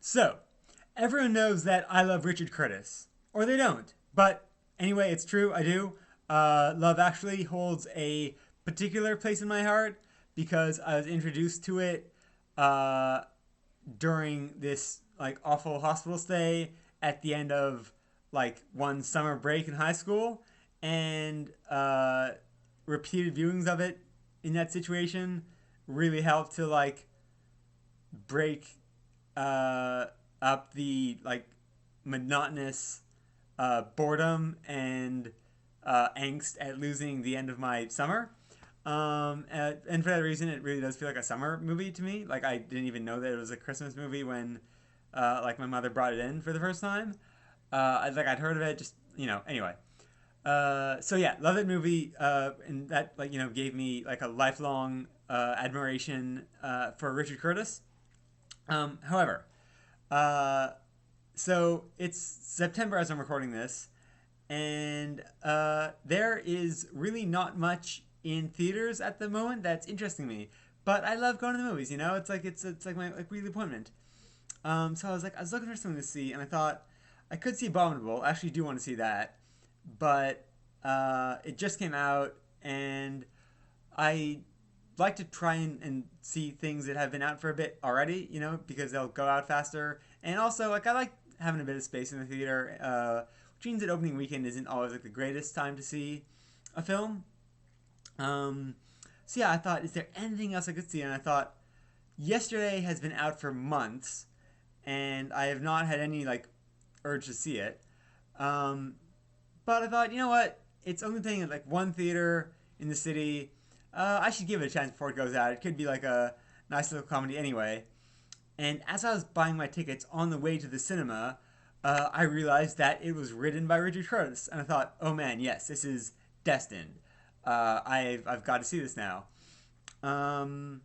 So, everyone knows that I love Richard Curtis, or they don't. But anyway, it's true. I do. Love Actually holds a particular place in my heart because I was introduced to it uh, during this like awful hospital stay at the end of like one summer break in high school, and repeated viewings of it in that situation really helped to like break uh, up the like monotonous boredom and angst at losing the end of my summer. And for that reason, it really does feel like a summer movie to me. Like I didn't even know that it was a Christmas movie when like my mother brought it in for the first time. I'd heard of it, just anyway. So yeah, love that movie, and that like gave me like a lifelong admiration for Richard Curtis. However, uh, so it's September as I'm recording this, and there is really not much in theaters at the moment that's interesting me. But I love going to the movies. It's like my like weekly appointment. So I was looking for something to see, and I thought I could see Abominable. I actually do want to see that, but it just came out, and I like to try and see things that have been out for a bit already, because they'll go out faster. And also, like, I like having a bit of space in the theater, which means that opening weekend isn't always like the greatest time to see a film. Um, so yeah, I thought, is there anything else I could see? And I thought, Yesterday has been out for months, and I have not had any like urge to see it. Um, but I thought, you know what? It's only playing at like one theater in the city. I should give it a chance before it goes out. It could be like a nice little comedy anyway. And as I was buying my tickets on the way to the cinema, I realized that it was written by Richard Curtis, and I thought, oh man, yes, this is destined. I've got to see this now. Um,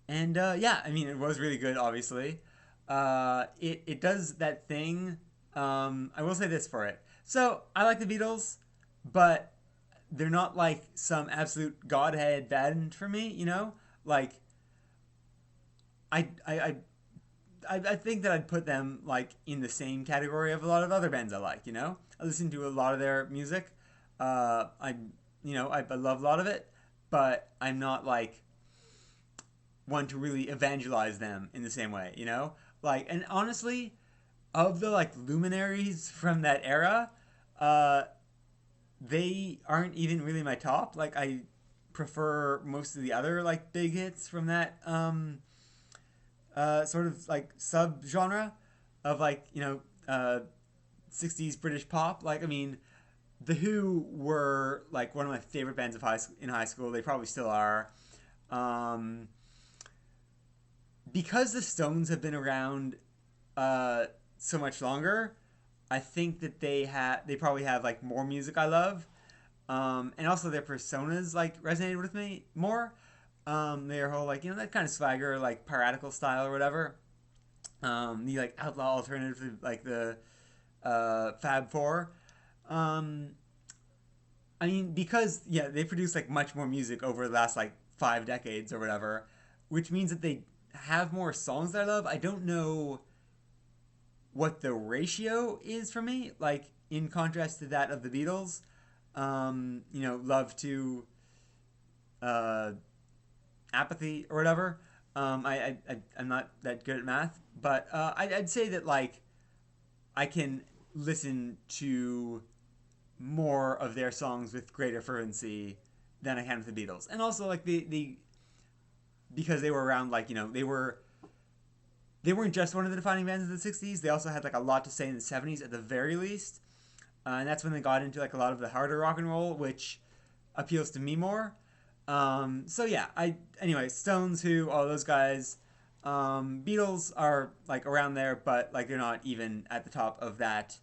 and yeah, I mean, it was really good, obviously. It does that thing. I will say this for it. So I like the Beatles, but they're not like some absolute godhead band for me. Like I I think that I'd put them like in the same category of a lot of other bands I like. I listen to a lot of their music. I I love a lot of it, but I'm not like one to really evangelize them in the same way. Like, and honestly, of the like luminaries from that era, uh, they aren't even really my top. Like, I prefer most of the other like big hits from that sort of like sub genre of like 60s British pop. Like, I mean, the Who were like one of my favorite bands of in high school. They probably still are. Um, because the Stones have been around uh, so much longer, I think that they probably have like more music I love, and also their personas like resonated with me more. Their whole like that kind of swagger, like piratical style or whatever. The like outlaw alternative to like the Fab Four. Um, I mean, because yeah, they produce like much more music over the last like 5 decades or whatever, which means that they have more songs that I love. I don't know what the ratio is for me, like in contrast to that of the Beatles. Love to uh, apathy or whatever. I'm not that good at math, but I'd say that like I can listen to more of their songs with greater fervency than I can with the Beatles, and also like the because they were around, like they weren't just one of the defining bands of the '60s. They also had like a lot to say in the '70s at the very least, and that's when they got into like a lot of the harder rock and roll, which appeals to me more. So yeah, I anyway, Stones, Who, all those guys. Beatles are like around there, but like they're not even at the top of that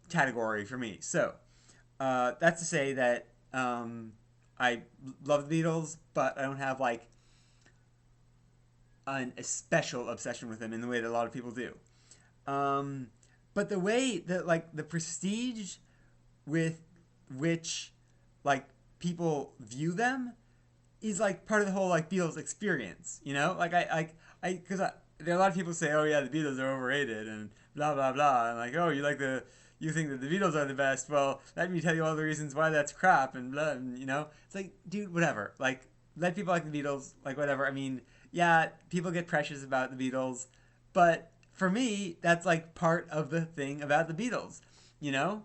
category for me. So that's to say that I love the Beatles, but I don't have like a special obsession with them in the way that a lot of people do. Um, but the way that like the prestige with which like people view them is like part of the whole like Beatles experience. Like I because there are a lot of people say, oh yeah, the Beatles are overrated and blah blah blah, and like, oh, you think that the Beatles are the best. Well, let me tell you all the reasons why that's crap and blah. And, it's like, dude, whatever. Like, let people like the Beatles, like whatever. I mean, yeah, people get precious about the Beatles, but for me, that's like part of the thing about the Beatles, you know.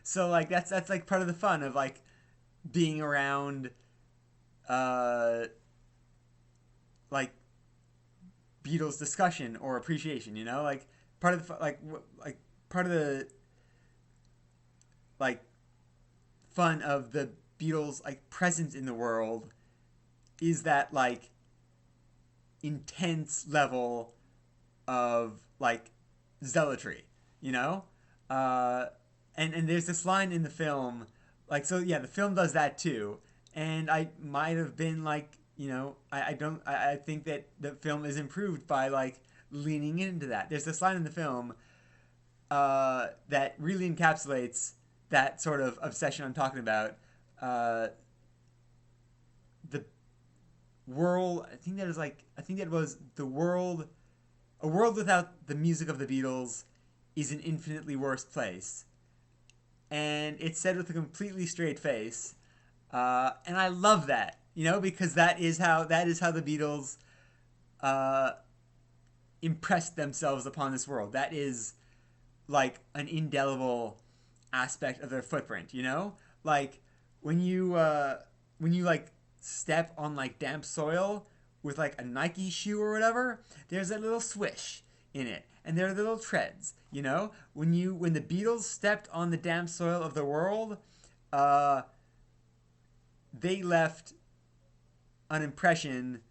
So like that's like part of the fun of like being around, uh, like Beatles discussion or appreciation. Like part of the like part of the like fun of the Beatles like presence in the world is that like intense level of like zealotry, you know? Uh, and there's this line in the film, like, so yeah, the film does that too. And I might have been like, I don't, I think that the film is improved by like leaning into that. There's this line in the film that really encapsulates that sort of obsession I'm talking about. Uh, the world, I think that was the world, a world without the music of the Beatles is an infinitely worse place. And it's said with a completely straight face. And I love that, because that is how the Beatles uh, impressed themselves upon this world. That is like an indelible aspect of their footprint. Like when you like step on like damp soil with like a Nike shoe or whatever, there's a little swish in it, and there are little treads. When the Beatles stepped on the damp soil of the world, uh, they left an impression,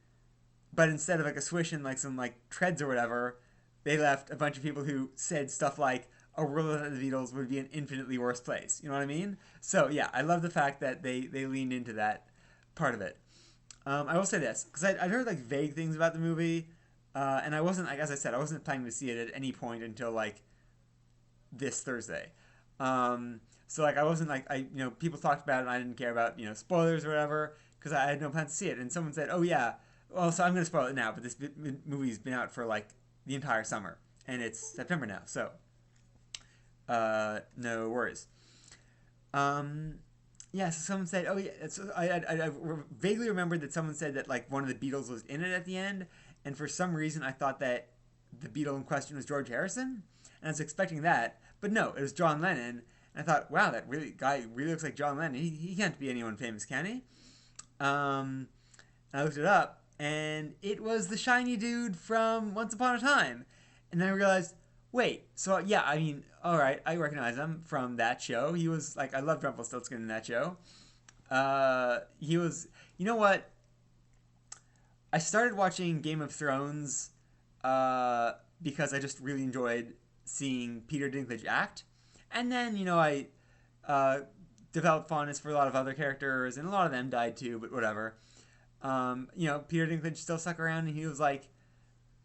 but instead of like a swish and like some like treads or whatever, they left a bunch of people who said stuff like a world without the Beatles would be an infinitely worse place. You know what I mean? So yeah, I love the fact that they leaned into that part of it. I will say this because I'd heard like vague things about the movie, and I wasn't, like as I said, I wasn't planning to see it at any point until like this Thursday. So like I wasn't like people talked about it and I didn't care about spoilers or whatever because I had no plan to see it. And someone said, "Oh yeah, well so I'm gonna spoil it now, but this movie's been out for like the entire summer and it's September now, so no worries." Um, yeah, so someone said, "Oh yeah," I vaguely remembered that someone said that like one of the Beatles was in it at the end, and for some reason I thought that the Beatle in question was George Harrison, and I was expecting that, but no, it was John Lennon. And I thought, wow, that really guy really looks like John Lennon. He can't be anyone famous, can he? Um, I looked it up, and it was the shiny dude from Once Upon a Time. And then I realized, wait, so yeah, I mean, all right, I recognize him from that show. He was like, I loved Rumpelstiltskin in that show. He was, you know what? I started watching Game of Thrones uh, because I just really enjoyed seeing Peter Dinklage act. And then, I uh, developed fondness for a lot of other characters, and a lot of them died too, but whatever. Peter Dinklage still stuck around, and he was like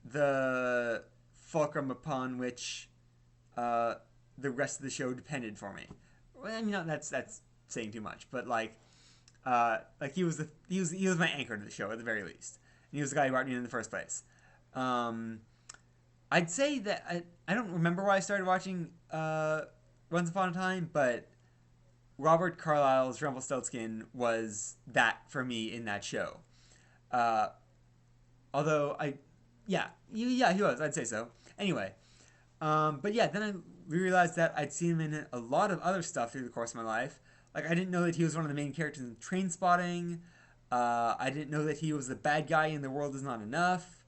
the fulcrum upon which uh, the rest of the show depended for me. Well, I mean, that's saying too much, but like he was my anchor to the show at the very least. And he was the guy who brought me in the first place. Um, I'd say that I don't remember why I started watching Once Upon a Time, but Robert Carlyle's Rumpelstiltskin was that for me in that show. Uh, although yeah, he was. I'd say so. Anyway, but yeah, then I realized that I'd seen him in a lot of other stuff through the course of my life. Like I didn't know that he was one of the main characters in Train Spotting. I didn't know that he was the bad guy in The World Is Not Enough.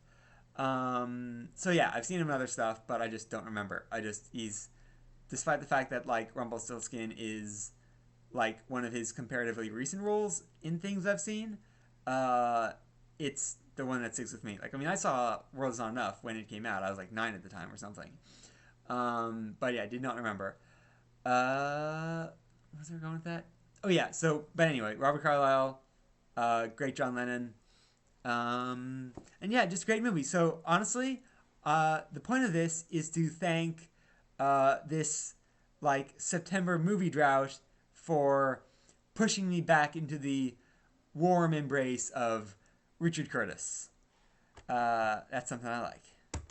So yeah, I've seen him in other stuff, but I just don't remember. He's, despite the fact that like Rumpelstiltskin is like one of his comparatively recent roles in things I've seen, uh, it's the one that sticks with me. Like, I mean, I saw World Is Not Enough when it came out. I was like 9 at the time or something. But yeah, I did not remember. Was there going with that? Oh yeah. So, but anyway, Robert Carlyle, great John Lennon, and yeah, just a great movie. So honestly, the point of this is to thank this like September movie drought for pushing me back into the warm embrace of Richard Curtis. That's something I like.